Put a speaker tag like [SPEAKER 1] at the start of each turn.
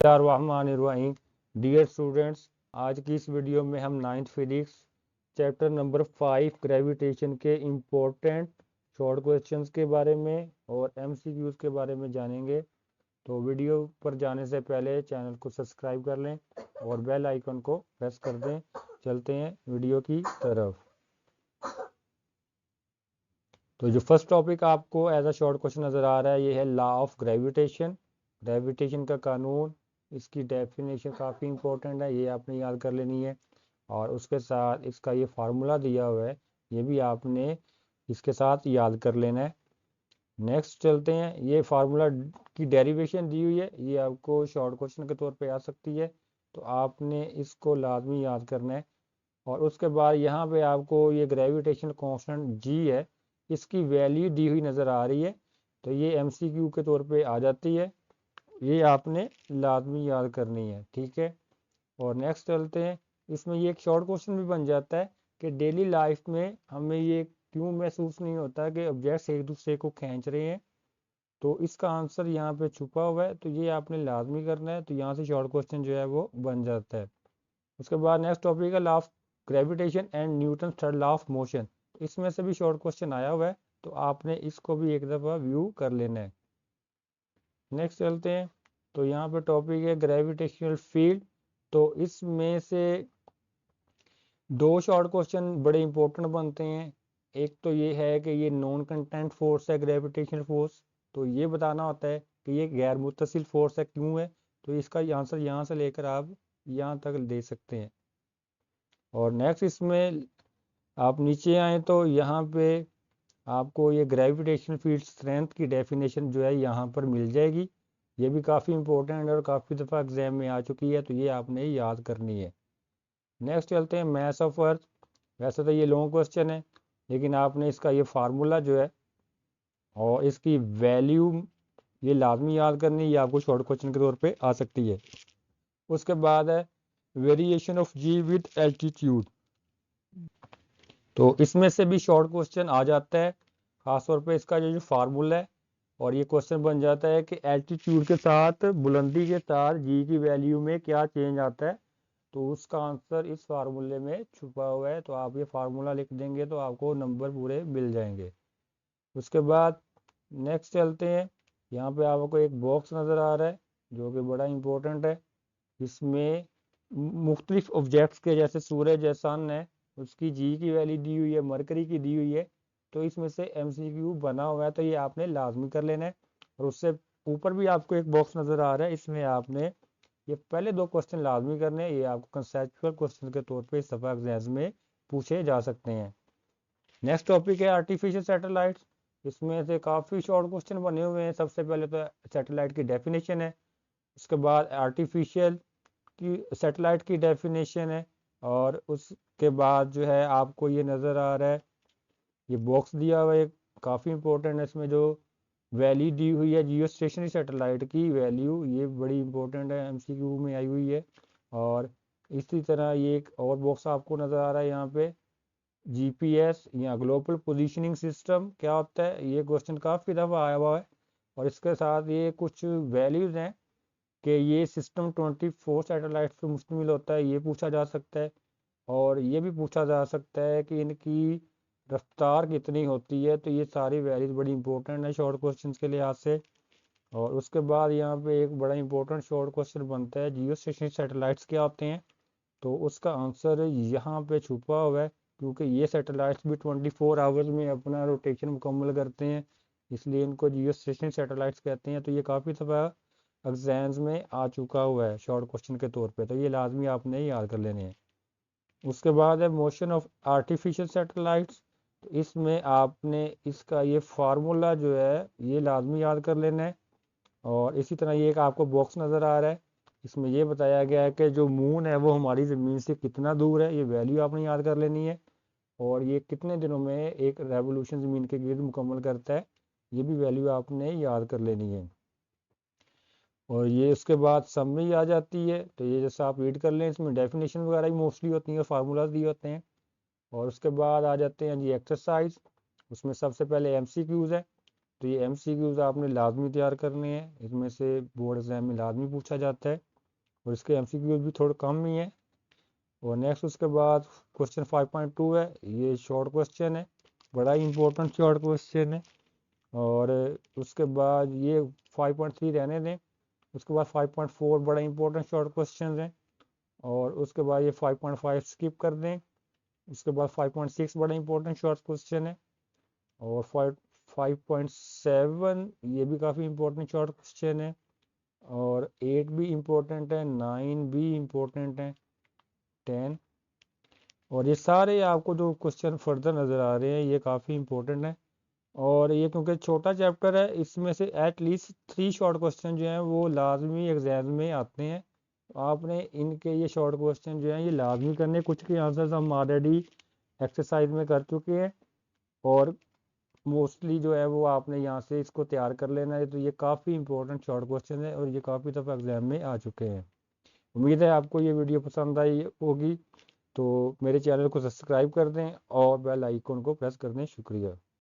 [SPEAKER 1] बिस्मिल्लाहिर्रहमानिर्रहीम। Dear students, आज की इस वीडियो में हम 9th physics chapter number 5 gravitation के इम्पोर्टेंट शॉर्ट क्वेश्चंस के बारे में और एमसीक्यूज के बारे में जानेंगे। तो वीडियो पर जाने से पहले चैनल को सब्सक्राइब कर लें और बेल आइकन को प्रेस कर दें। चलते हैं वीडियो की तरफ। तो जो फर्स्ट टॉपिक आपको एज अ शॉर्ट क्वेश्चन नज़र आ रहा है ये है लॉ ऑफ ग्रेविटेशन। ग्रेविटेशन का कानून, इसकी डेफिनेशन काफ़ी इंपॉर्टेंट है, ये आपने याद कर लेनी है। और उसके साथ इसका ये फार्मूला दिया हुआ है, ये भी आपने इसके साथ याद कर लेना है। नेक्स्ट चलते हैं, ये फार्मूला की डेरिवेशन दी हुई है, ये आपको शॉर्ट क्वेश्चन के तौर पे आ सकती है, तो आपने इसको लाजमी याद करना है। और उसके बाद यहाँ पे आपको ये ग्रेविटेशनल कांस्टेंट जी है, इसकी वैल्यू दी हुई नज़र आ रही है, तो ये एमसीक्यू के तौर पे आ जाती है, ये आपने लाजमी याद करनी है, ठीक है। और नेक्स्ट चलते हैं, इसमें ये एक शॉर्ट क्वेश्चन भी बन जाता है कि डेली लाइफ में हमें ये क्यों महसूस नहीं होता कि ऑब्जेक्ट्स एक दूसरे को खींच रहे हैं, तो इसका आंसर यहाँ पे छुपा हुआ है, तो ये आपने लाजमी करना है। तो यहाँ से शॉर्ट क्वेश्चन जो है वो बन जाता है। उसके बाद नेक्स्ट टॉपिक है law of gravitation and Newton third law of motion. इसमें से भी शॉर्ट क्वेश्चन आया हुआ है, तो आपने इसको भी एक दफ़ा व्यू कर लेना है। नेक्स्ट चलते हैं, तो यहाँ पे टॉपिक है ग्रेविटेशनल फील्ड। तो इसमें से दो शॉर्ट क्वेश्चन बड़े इंपॉर्टेंट बनते हैं। एक तो ये है कि ये नॉन कंटेंट फोर्स है ग्रेविटेशनल फोर्स, तो ये बताना होता है कि ये गैर मुत्तसिल फोर्स है, क्यों है, तो इसका आंसर यहाँ से लेकर आप यहाँ तक दे सकते हैं। और नेक्स्ट इसमें आप नीचे आए तो यहाँ पे आपको ये ग्रेविटेशनल फील्ड स्ट्रेंथ की डेफिनेशन जो है यहाँ पर मिल जाएगी, ये भी काफ़ी इंपॉर्टेंट और काफ़ी दफ़ा एग्जाम में आ चुकी है, तो ये आपने याद करनी है। नेक्स्ट चलते हैं मास ऑफ अर्थ। वैसे तो ये लॉन्ग क्वेश्चन है, लेकिन आपने इसका ये फार्मूला जो है और इसकी वैल्यू ये लाजमी याद करनी है, ये आपको शॉर्ट क्वेश्चन के तौर पे आ सकती है। उसके बाद है variation of g with altitude. तो इसमें से भी शॉर्ट क्वेश्चन आ जाता है, खासतौर पे इसका जो फार्मूला है, और ये क्वेश्चन बन जाता है कि एल्टीट्यूड के साथ बुलंदी के साथ जी की वैल्यू में क्या चेंज आता है, तो उसका आंसर इस फार्मूले में छुपा हुआ है। तो आप ये फार्मूला लिख देंगे तो आपको नंबर पूरे मिल जाएंगे। उसके बाद नेक्स्ट चलते हैं, यहाँ पे आपको एक बॉक्स नज़र आ रहा है जो कि बड़ा इंपॉर्टेंट है। इसमें मुख्तलिफ ऑब्जेक्ट्स के जैसे सूरज है, सन है, उसकी जी की वैल्यू दी हुई है, मरकरी की दी हुई है, तो इसमें से एमसीक्यू बना हुआ है, तो ये आपने लाजमी कर लेना है। और उससे ऊपर भी आपको एक बॉक्स नज़र आ रहा है, इसमें आपने ये पहले दो क्वेश्चन लाजमी करने हैं, ये आपको कंसेप्चुअल क्वेश्चन के तौर पे इस दफ़ा एग्जाम में पूछे जा सकते हैं। नेक्स्ट टॉपिक है आर्टिफिशियल सैटेलाइट्स। इसमें से काफ़ी शॉर्ट क्वेश्चन बने हुए हैं। सबसे पहले तो सैटेलाइट की डेफिनेशन है, उसके बाद आर्टिफिशियल की सैटेलाइट की डेफिनेशन है, और उसके बाद जो है आपको ये नज़र आ रहा है, ये बॉक्स दिया हुआ है काफ़ी इंपॉर्टेंट है, इसमें जो वैल्यू दी हुई है जियो स्टेशनरी सैटेलाइट की वैल्यू, ये बड़ी इंपॉर्टेंट है, एमसीक्यू में आई हुई है। और इसी तरह ये एक और बॉक्स आपको नज़र आ रहा है यहाँ पे, जीपीएस या ग्लोबल पोजीशनिंग सिस्टम क्या होता है, ये क्वेश्चन काफ़ी दफ़ा आया हुआ है। और इसके साथ ये कुछ वैल्यूज़ हैं कि ये सिस्टम 24 सैटेलाइट्स पर मुश्तमिल होता है, ये पूछा जा सकता है। और ये भी पूछा जा सकता है कि इनकी रफ्तार कितनी होती है, तो ये सारी वैल्यूज बड़ी इंपॉर्टेंट है शॉर्ट क्वेश्चंस के लिहाज से। और उसके बाद यहाँ पे एक बड़ा इंपॉर्टेंट शॉर्ट क्वेश्चन बनता है जियो स्टेशनरी सैटेलाइट्स क्या होते हैं, तो उसका आंसर यहाँ पे छुपा हुआ है, क्योंकि ये सैटेलाइट्स भी 24 आवर्स में अपना रोटेशन मुकम्मल करते हैं, इसलिए इनको जियो स्टेशनरी सैटेलाइट्स कहते हैं। तो ये काफ़ी दफ़ा एग्जाम्स में आ चुका हुआ है शॉर्ट क्वेश्चन के तौर पे, तो ये लाजमी आपने याद कर लेने हैं। उसके बाद है मोशन ऑफ आर्टिफिशियल सैटेलाइट्स। तो इसमें आपने इसका ये फार्मूला जो है ये लाजमी याद कर लेना है। और इसी तरह ये एक आपको बॉक्स नज़र आ रहा है, इसमें ये बताया गया है कि जो मून है वो हमारी ज़मीन से कितना दूर है, ये वैल्यू आपने याद कर लेनी है। और ये कितने दिनों में एक रेवोल्यूशन ज़मीन के गिर्द मुकम्मल करता है, ये भी वैल्यू आपने याद कर लेनी है। और ये उसके बाद समरी आ जाती है, तो ये जैसा आप रीड कर लें, इसमें डेफिनेशन वगैरह भी मोस्टली होती हैं, फार्मूलाज दिए होते हैं। और उसके बाद आ जाते हैं जी एक्सरसाइज, उसमें सबसे पहले एमसीक्यूज़ है, तो ये एमसीक्यूज़ आपने लाजमी तैयार करने हैं, इसमें से बोर्ड एग्जाम में लाजमी पूछा जाता है। और इसके MCQ भी थोड़े कम ही है। और नेक्स्ट उसके बाद क्वेश्चन 5.2 है, ये शॉर्ट क्वेश्चन है, बड़ा ही इंपॉर्टेंट शॉर्ट क्वेश्चन है। और उसके बाद ये 5.3 रहने दें। उसके बाद 5.4 बड़ा इंपॉर्टेंट शॉर्ट क्वेश्चन है। और उसके बाद ये 5.5 स्किप कर दें। उसके बाद 5.6 बड़ा इंपॉर्टेंट शॉर्ट क्वेश्चन है। और 5.7 ये भी काफ़ी इंपॉर्टेंट शॉर्ट क्वेश्चन है। और 8 भी इम्पोर्टेंट है, 9 भी इम्पोर्टेंट है, 10। और ये सारे आपको जो क्वेश्चन फर्दर नज़र आ रहे हैं ये काफ़ी इंपॉर्टेंट है। और ये क्योंकि छोटा चैप्टर है, इसमें से एटलीस्ट 3 शॉर्ट क्वेश्चन जो हैं वो लाजमी एग्जाम में आते हैं। आपने इनके ये शॉर्ट क्वेश्चन जो हैं ये लाजमी करने, कुछ के आंसर्स हम ऑलरेडी एक्सरसाइज में कर चुके हैं। और मोस्टली जो है वो आपने यहाँ से इसको तैयार कर लेना है। तो ये काफ़ी इंपॉर्टेंट शॉर्ट क्वेश्चन है और ये काफ़ी दफ़ा एग्जाम में आ चुके हैं। उम्मीद है आपको ये वीडियो पसंद आई होगी। तो मेरे चैनल को सब्सक्राइब कर दें और बेल आइकन को प्रेस कर दें। शुक्रिया।